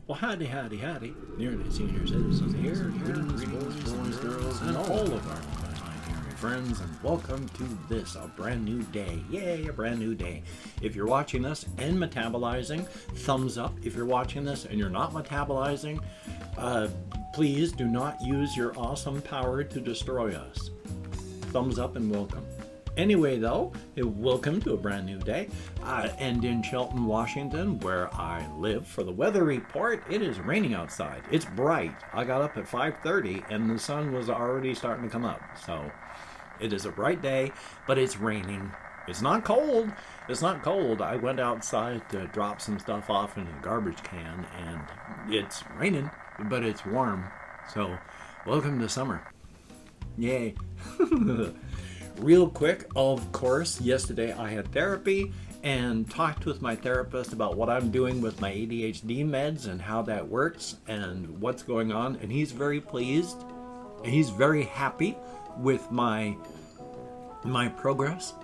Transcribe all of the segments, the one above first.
Well, howdy, howdy, howdy. Nearly senior citizens here. Greetings, boys, girls, and all of our non-binary friends, and welcome to this, a brand new day. Yay, a brand new day. If you're watching this and metabolizing, thumbs up. If you're watching this and you're not metabolizing, please do not use your awesome power to destroy us. Thumbs up and welcome. Anyway, though, welcome to a brand new day. And in Shelton, Washington, where I live, for the weather report, it is raining outside. It's bright. I got up at 5:30 and the sun was already starting to come up. So it is a bright day, but it's raining. It's not cold. It's not cold. I went outside to drop some stuff off in a garbage can, and it's raining, but it's warm. So welcome to summer. Yay. Real quick, of course, yesterday I had therapy and talked with my therapist about what I'm doing with my ADHD meds and how that works and what's going on. And he's very pleased. He's very happy with my progress.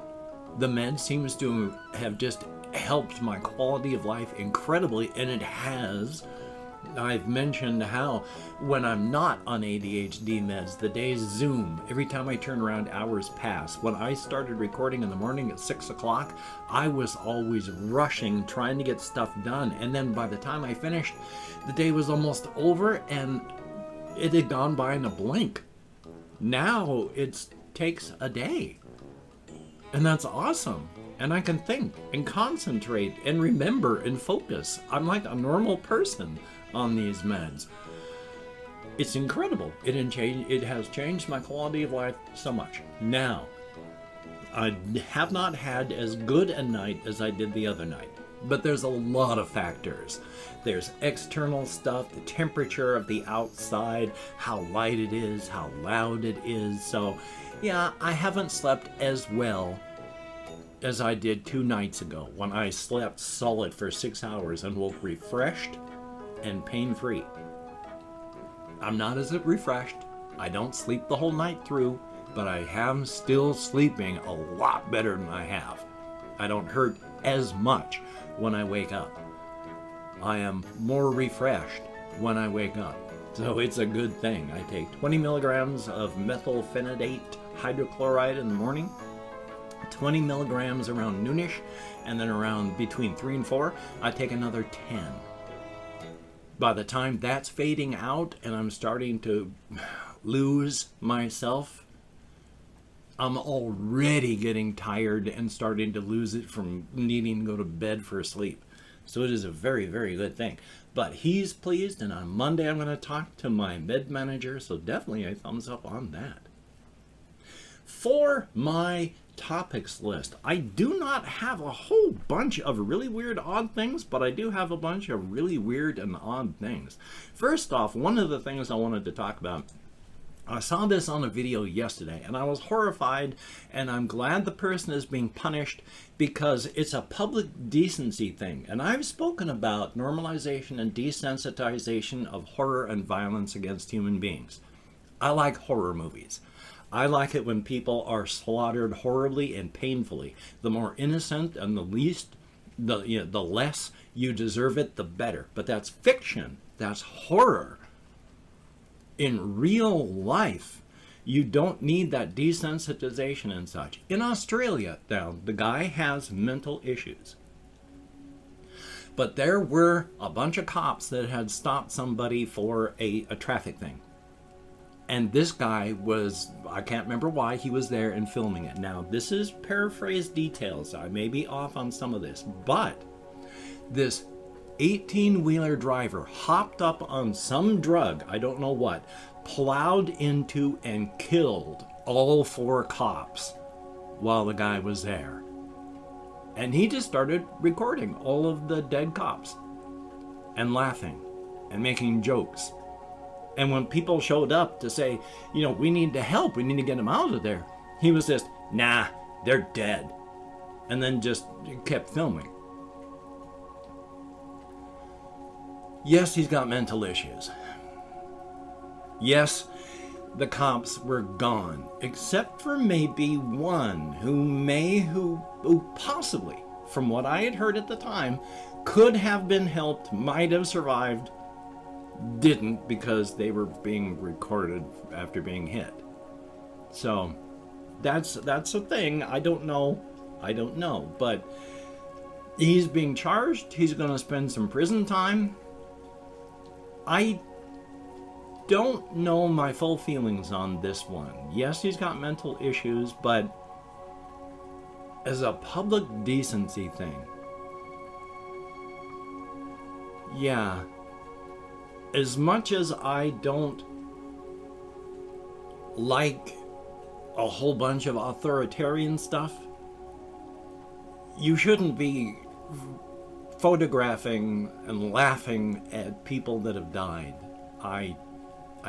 The med seems to have just helped my quality of life incredibly, and it has. I've mentioned how when I'm not on ADHD meds, the days zoom. Every time I turn around, hours pass. When I started recording in the morning at 6 o'clock, I was always rushing, trying to get stuff done. And then by the time I finished, the day was almost over and it had gone by in a blink. Now it takes a day. And that's awesome. And I can think and concentrate and remember and focus. I'm like a normal person on these meds. It's incredible. It has changed my quality of life so much. Now, I have not had as good a night as I did the other night, but there's a lot of factors. There's external stuff, the temperature of the outside, how light it is, how loud it is. So, yeah, I haven't slept as well as I did 2 nights ago when I slept solid for 6 hours and woke refreshed and pain-free. I'm not as refreshed. I don't sleep the whole night through, but I am still sleeping a lot better than I have. I don't hurt as much when I wake up. I am more refreshed when I wake up. So it's a good thing. I take 20 milligrams of methylphenidate hydrochloride in the morning, 20 milligrams around noonish, and then around between 3 and 4, I take another 10. By the time that's fading out and I'm starting to lose myself, I'm already getting tired and starting to lose it from needing to go to bed for sleep. So it is a very, very good thing. But he's pleased, and on Monday I'm going to talk to my med manager, so definitely a thumbs up on that. For my topics list, I do not have a whole bunch of really weird odd things, but I do have a bunch of really weird and odd things. First off, one of the things I wanted to talk about, I saw this on a video yesterday and I was horrified, and I'm glad the person is being punished because it's a public decency thing. And I've spoken about normalization and desensitization of horror and violence against human beings. I like horror movies. I like it when people are slaughtered horribly and painfully. The more innocent and the less you deserve it, the better. But that's fiction. That's horror. In real life, you don't need that desensitization and such. In Australia, now, the guy has mental issues. But there were a bunch of cops that had stopped somebody for a traffic thing. And this guy was, I can't remember why, he was there and filming it. Now, this is paraphrased details. I may be off on some of this. But this 18-wheeler driver hopped up on some drug, I don't know what, plowed into and killed all 4 cops while the guy was there. And he just started recording all of the dead cops and laughing and making jokes. And when people showed up to say, we need to help, we need to get them out of there, he was just, nah, they're dead. And then just kept filming. Yes, he's got mental issues. Yes, the cops were gone, except for maybe one who possibly, from what I had heard at the time, could have been helped, might have survived, didn't because they were being recorded after being hit. So that's a thing. I don't know, but he's being charged. He's going to spend some prison time. I don't know my full feelings on this one. Yes, he's got mental issues, but as a public decency thing, yeah, as much as I don't like a whole bunch of authoritarian stuff, you shouldn't be photographing and laughing at people that have died. I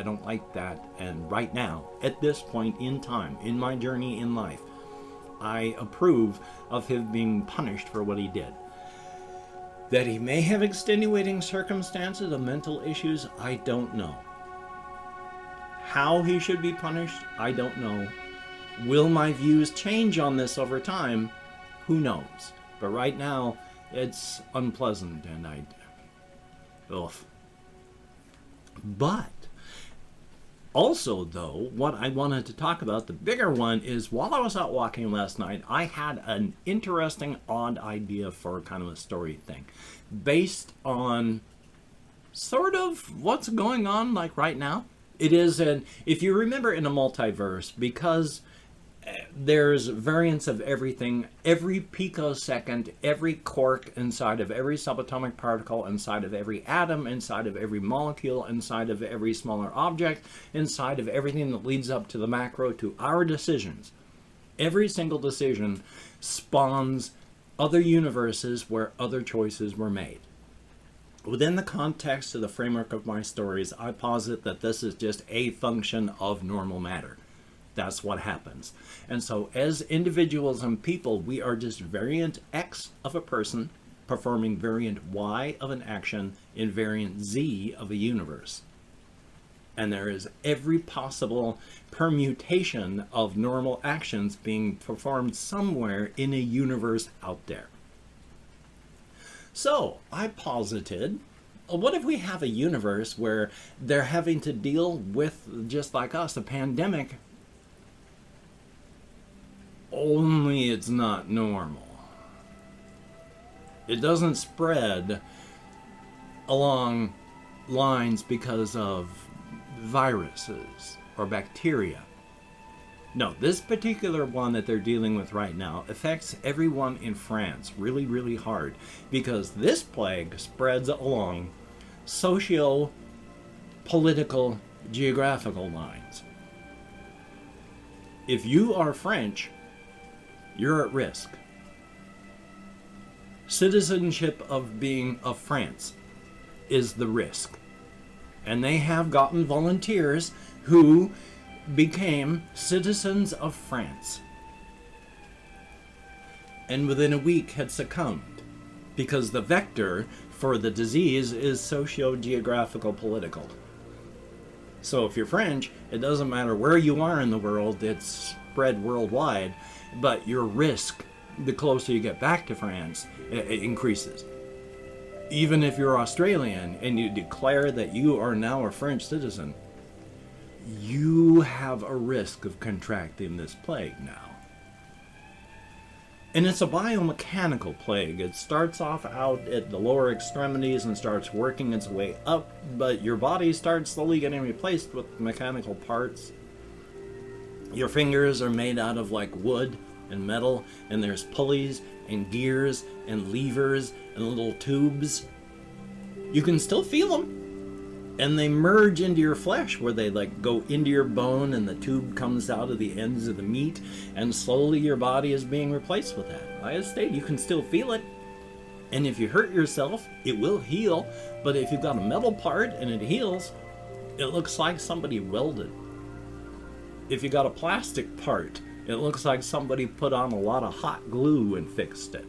don't like that, and right now, at this point in time, in my journey in life, I approve of him being punished for what he did. That he may have extenuating circumstances of mental issues, I don't know. How he should be punished, I don't know. Will my views change on this over time? Who knows? But right now, it's unpleasant, and ugh. But also, though, what I wanted to talk about, the bigger one, is while I was out walking last night, I had an interesting, odd idea for kind of a story thing based on sort of what's going on like right now. It is, if you remember, in a multiverse, because there's variants of everything, every picosecond, every quark inside of every subatomic particle, inside of every atom, inside of every molecule, inside of every smaller object, inside of everything that leads up to the macro, to our decisions. Every single decision spawns other universes where other choices were made. Within the context of the framework of my stories, I posit that this is just a function of normal matter. That's what happens. And so as individuals and people, we are just variant X of a person performing variant Y of an action in variant Z of a universe. And there is every possible permutation of normal actions being performed somewhere in a universe out there. So I posited, what if we have a universe where they're having to deal with, just like us, a pandemic, only it's not normal. It doesn't spread along lines because of viruses or bacteria. No, this particular one that they're dealing with right now affects everyone in France really, really hard, because this plague spreads along socio-political, geographical lines. If you are French, you're at risk. Citizenship of being of France is the risk. And they have gotten volunteers who became citizens of France. And within a week had succumbed, because the vector for the disease is socio-geographical political. So if you're French, it doesn't matter where you are in the world, it's spread worldwide. But your risk, the closer you get back to France, it increases. Even if you're Australian and you declare that you are now a French citizen, you have a risk of contracting this plague now. And it's a biomechanical plague. It starts off out at the lower extremities and starts working its way up, but your body starts slowly getting replaced with mechanical parts. Your fingers are made out of like wood and metal, and there's pulleys and gears and levers and little tubes. You can still feel them, and they merge into your flesh, where they like go into your bone and the tube comes out of the ends of the meat, and slowly your body is being replaced with that. Like I stated, you can still feel it, and if you hurt yourself, it will heal. But if you've got a metal part and it heals, it looks like somebody welded. If you got a plastic part, it looks like somebody put on a lot of hot glue and fixed it.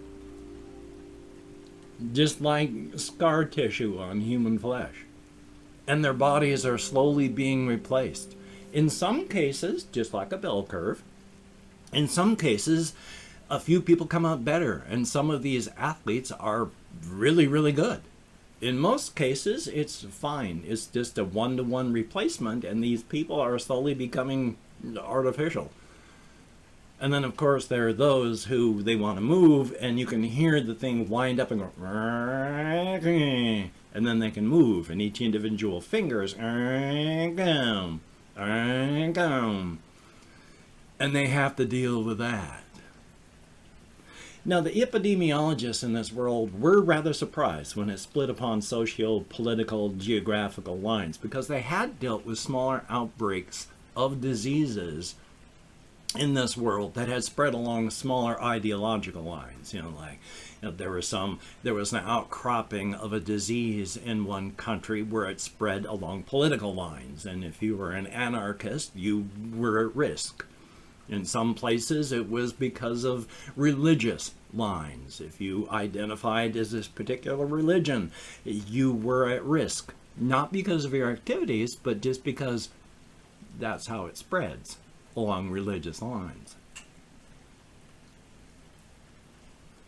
Just like scar tissue on human flesh. And their bodies are slowly being replaced. In some cases, just like a bell curve, in some cases, a few people come out better, and some of these athletes are really, really good. in most cases, it's fine. It's just a one-to-one replacement, and these people are slowly becoming artificial. And then, of course, there are those who they want to move, and you can hear the thing wind up and go, and then they can move, and each individual finger is, and they have to deal with that. Now, the epidemiologists in this world were rather surprised when it split upon socio-political geographical lines, because they had dealt with smaller outbreaks of diseases in this world that had spread along smaller ideological lines. There was an outcropping of a disease in one country where it spread along political lines, and if you were an anarchist, you were at risk. In some places, it was because of religious lines. If you identified as this particular religion, you were at risk. Not because of your activities, but just because that's how it spreads along religious lines.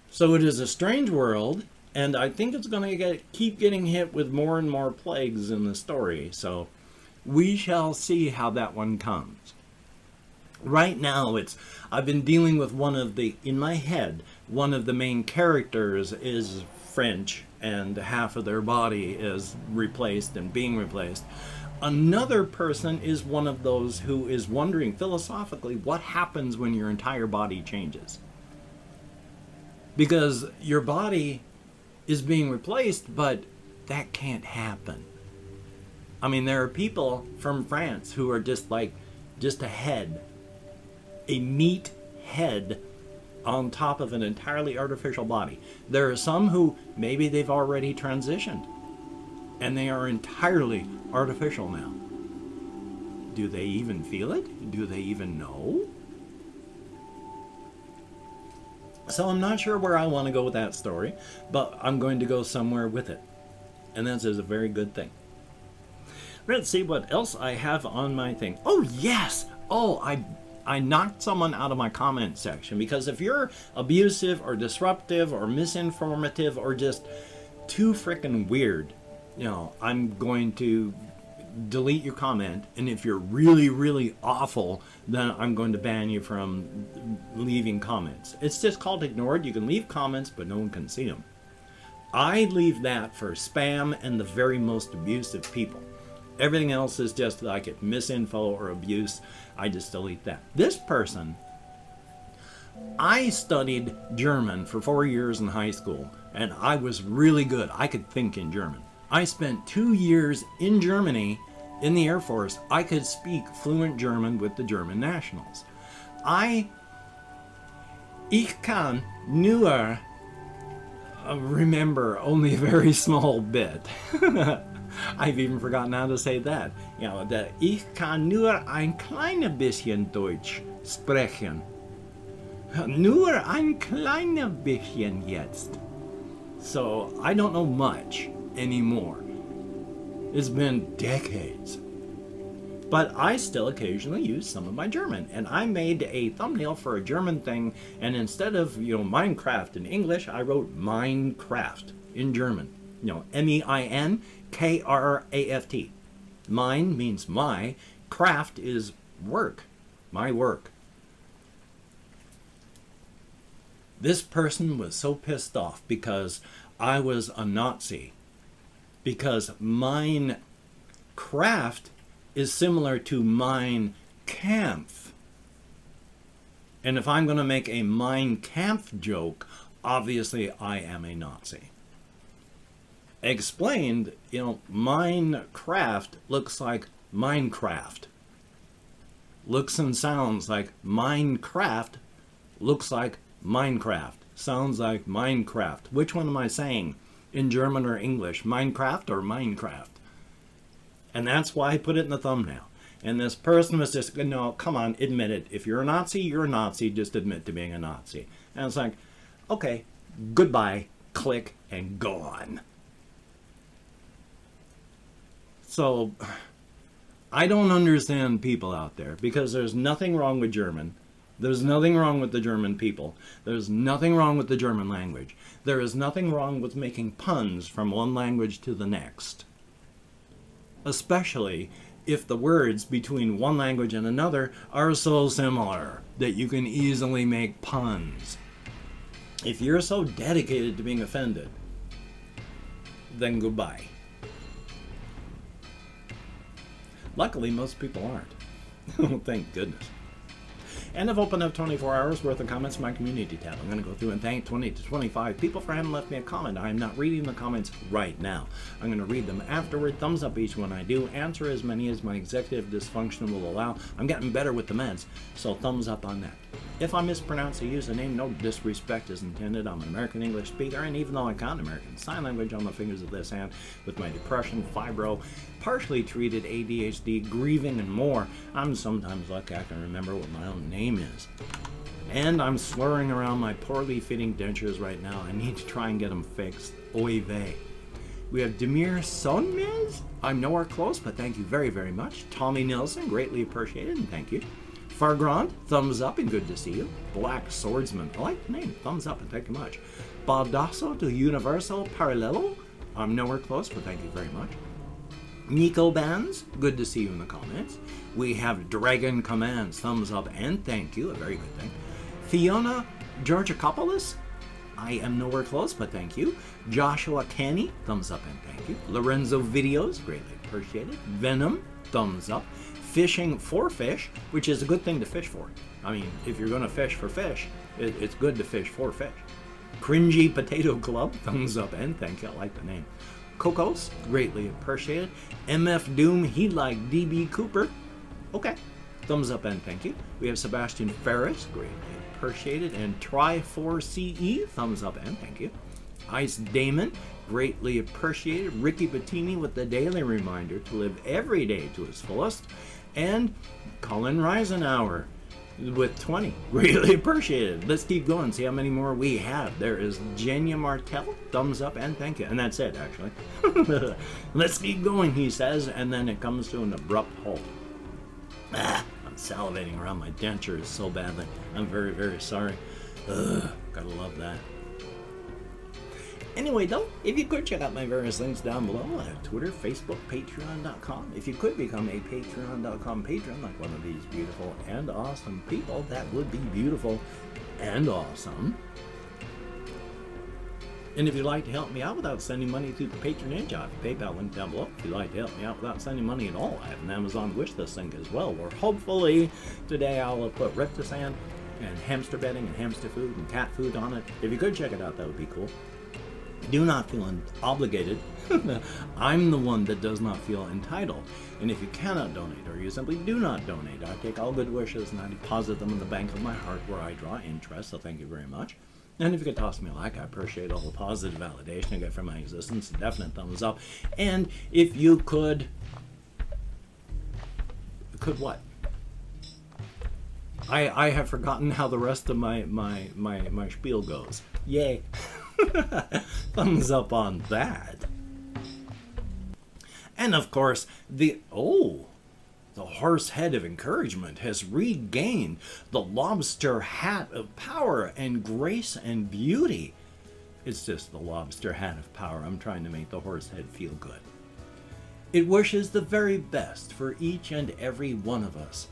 So it is a strange world, and I think it's going to keep getting hit with more and more plagues in the story. So we shall see how that one comes. Right now, I've been dealing with in my head, one of the main characters is French, and half of their body is replaced and being replaced. Another person is one of those who is wondering philosophically what happens when your entire body changes. Because your body is being replaced, but that can't happen. I mean, there are people from France who are just a head. A meat head on top of an entirely artificial body. There are some who maybe they've already transitioned and they are entirely artificial now. Do they even feel it? Do they even know? So I'm not sure where I want to go with that story, but I'm going to go somewhere with it. And this is a very good thing. Let's see what else I have on my thing. Oh, yes! Oh, I knocked someone out of my comment section, because if you're abusive or disruptive or misinformative or just too freaking weird, I'm going to delete your comment. And if you're really, really awful, then I'm going to ban you from leaving comments. It's just called ignored. You can leave comments, but no one can see them. I leave that for spam and the very most abusive people. Everything else is just like it, misinfo or abuse. I just delete that. This person, I studied German for 4 years in high school, and I was really good. I could think in German. I spent 2 years in Germany in the Air Force. I could speak fluent German with the German nationals. Ich kann nur remember only a very small bit. I've even forgotten how to say that. Ich kann nur ein kleines bisschen Deutsch sprechen. Nur ein kleines bisschen jetzt. So I don't know much anymore. It's been decades. But I still occasionally use some of my German. And I made a thumbnail for a German thing, and instead of, Minecraft in English, I wrote Minecraft in German. Minkraft. Mine means my. Craft is work. My work. This person was so pissed off because I was a Nazi. Because Minecraft is similar to Mein Kampf. And if I'm going to make a Mein Kampf joke, obviously I am a Nazi. Explained, Minecraft looks like Minecraft. Looks and sounds like Minecraft, looks like Minecraft, sounds like Minecraft. Which one am I saying? In German or English? Minecraft or Minecraft? And that's why I put it in the thumbnail. And this person was just, no, come on, admit it. If you're a Nazi, you're a Nazi. Just admit to being a Nazi. And it's like, okay, goodbye, click, and go on. So, I don't understand people out there, because there's nothing wrong with German. There's nothing wrong with the German people. There's nothing wrong with the German language. There is nothing wrong with making puns from one language to the next. Especially if the words between one language and another are so similar that you can easily make puns. If you're so dedicated to being offended, then goodbye. Luckily, most people aren't. Thank goodness. And I've opened up 24 hours worth of comments in my community tab. I'm going to go through and thank 20 to 25 people for having left me a comment. I am not reading the comments right now. I'm going to read them afterward. Thumbs up each one I do. Answer as many as my executive dysfunction will allow. I'm getting better with the meds, so thumbs up on that. If I mispronounce a username, no disrespect is intended. I'm an American English speaker, and even though I can't American Sign Language on the fingers of this hand, with my depression, fibro, partially treated ADHD, grieving, and more, I'm sometimes lucky I can remember what my own name is. And I'm slurring around my poorly fitting dentures right now. I need to try and get them fixed. Oy vey. We have Demir Sonmez. I'm nowhere close, but thank you very, very much. Tommy Nilsson, greatly appreciated, and thank you. Fargrand, thumbs up and good to see you. Black Swordsman, I like the name, thumbs up and thank you much. Baldasso to Universal Parallelo, I'm nowhere close, but thank you very much. Nico Bands, good to see you in the comments. We have Dragon Commands, thumbs up and thank you, a very good thing. Fiona Georgakopoulos, I am nowhere close, but thank you. Joshua Canny, thumbs up and thank you. Lorenzo Videos, greatly appreciated. Venom, thumbs up. Fishing for fish, which is a good thing to fish for. I mean, if you're going to fish for fish, it's good to fish for fish. Cringy Potato Club, thumbs up and thank you. I like the name. Cocos, greatly appreciated. MF Doom, he like DB Cooper. Okay, thumbs up and thank you. We have Sebastian Ferris, greatly appreciated. And Try4CE, thumbs up and thank you. Ice Damon, greatly appreciated. Ricky Bettini with the daily reminder to live every day to its fullest. And Colin Reisenauer with 20, greatly appreciated. Let's keep going, see how many more we have. There is Jenya Martell, thumbs up and thank you. And that's it, actually. Let's keep going, he says, and then it comes to an abrupt halt. I'm salivating around my dentures so badly. I'm very, very sorry. Gotta love that. Anyway, though, if you could check out my various links down below, I have Twitter, Facebook, Patreon.com. If you could become a Patreon.com patron like one of these beautiful and awesome people, that would be beautiful and awesome. And if you'd like to help me out without sending money through the patronage, I have a PayPal link down below. If you'd like to help me out without sending money at all, I have an Amazon wishlist link as well, where hopefully today I'll put Reptisand and hamster bedding and hamster food and cat food on it. If you could check it out, that would be cool. Do not feel obligated. I'm the one that does not feel entitled. And if you cannot donate, or you simply do not donate, I take all good wishes and I deposit them in the bank of my heart where I draw interest, so thank you very much. And if you could toss me a like, I appreciate all the positive validation I get from my existence, a definite thumbs up. And if you could what? I have forgotten how the rest of my spiel goes. Yay. Thumbs up on that. And of course, the horse head of encouragement has regained the lobster hat of power and grace and beauty. It's just the lobster hat of power. I'm trying to make the horse head feel good. It wishes the very best for each and every one of us.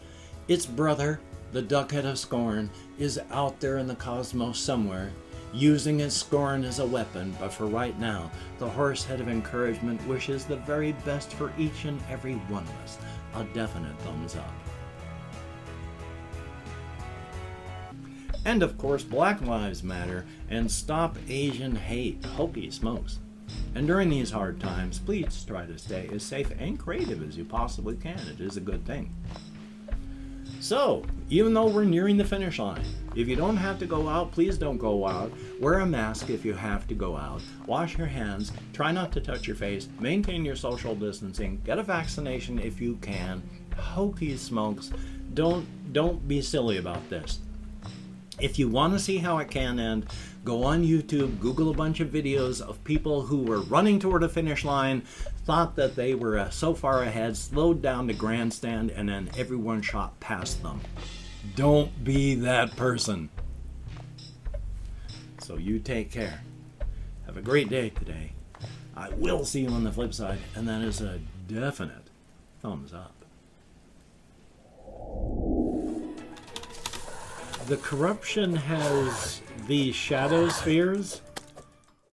Its brother, the duck head of scorn, is out there in the cosmos somewhere, using its scorn as a weapon, but for right now, the horse head of encouragement wishes the very best for each and every one of us. A definite thumbs up. And of course, Black Lives Matter and Stop Asian Hate. Hokey smokes. And during these hard times, please try to stay as safe and creative as you possibly can. It is a good thing. So, even though we're nearing the finish line, if you don't have to go out, please don't go out. Wear a mask if you have to go out. Wash your hands. Try not to touch your face. Maintain your social distancing. Get a vaccination if you can. Hokey smokes. Don't be silly about this. If you want to see how it can end, go on YouTube, Google a bunch of videos of people who were running toward a finish line, thought that they were so far ahead, slowed down to grandstand, and then everyone shot past them. Don't be that person. So you take care. Have a great day today. I will see you on the flip side, and that is a definite thumbs up. The corruption has these shadow spheres